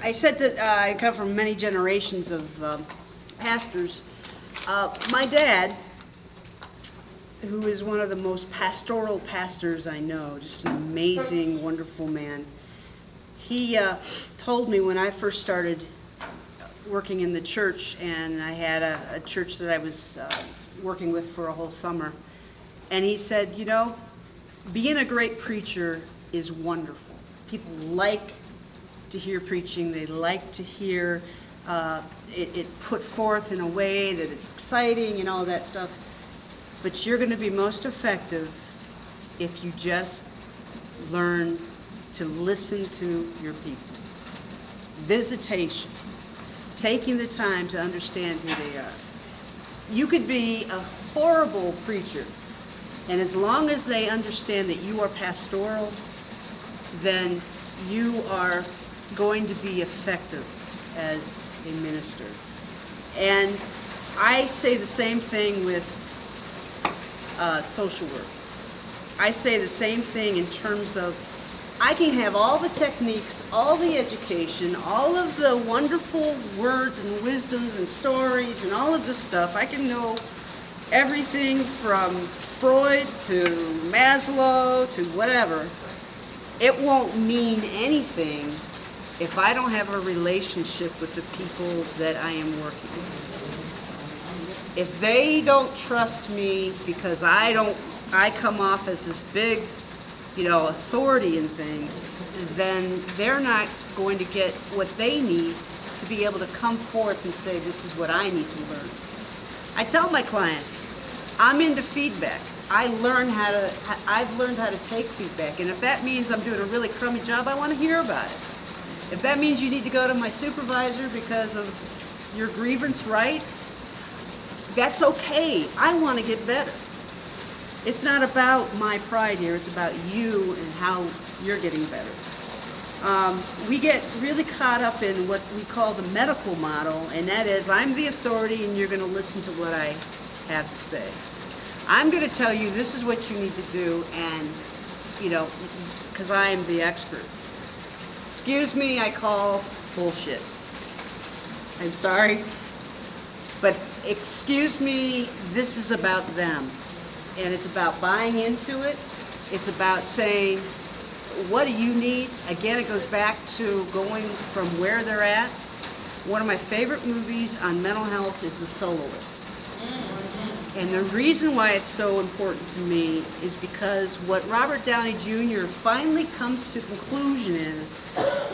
I said that I come from many generations of pastors. My dad, who is one of the most pastoral pastors I know, just an amazing, wonderful man, he told me when I first started working in the church, and I had a church that I was working with for a whole summer, and he said, you know, being a great preacher is wonderful. People like to hear preaching. They like to hear it put forth in a way that it's exciting and all that stuff. But you're going to be most effective if you just learn to listen to your people. Visitation, taking the time to understand who they are. You could be a horrible preacher, and as long as they understand that you are pastoral, then you are going to be effective as a minister. And I say the same thing with social work. I say the same thing in terms of I can have all the techniques, all the education, all of the wonderful words and wisdoms and stories and all of this stuff. I can know everything from Freud to Maslow to whatever. It won't mean anything if I don't have a relationship with the people that I am working with. If they don't trust me because I come off as this big, authority in things, then they're not going to get what they need to be able to come forth and say, this is what I need to learn. I tell my clients, I'm into feedback. I've learned how to take feedback, and if that means I'm doing a really crummy job, I want to hear about it. If that means you need to go to my supervisor because of your grievance rights, that's okay. I want to get better. It's not about my pride here, it's about you and how you're getting better. We get really caught up in what we call the medical model, and that is, I'm the authority and you're going to listen to what I have to say. I'm going to tell you this is what you need to do, and, because I am the expert. Excuse me, I call bullshit. I'm sorry, but excuse me, this is about them. And it's about buying into it. It's about saying, what do you need? Again, it goes back to going from where they're at. One of my favorite movies on mental health is The Soloist. And the reason why it's so important to me is because what Robert Downey Jr. finally comes to conclusion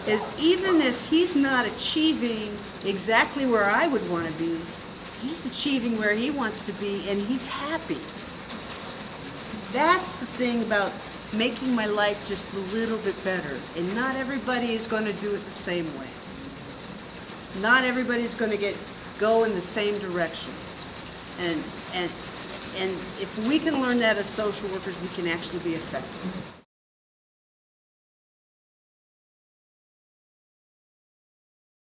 is even if he's not achieving exactly where I would want to be, he's achieving where he wants to be, and he's happy. That's the thing about making my life just a little bit better. And not everybody is going to do it the same way. Not everybody's going to go in the same direction. And if we can learn that as social workers, we can actually be effective.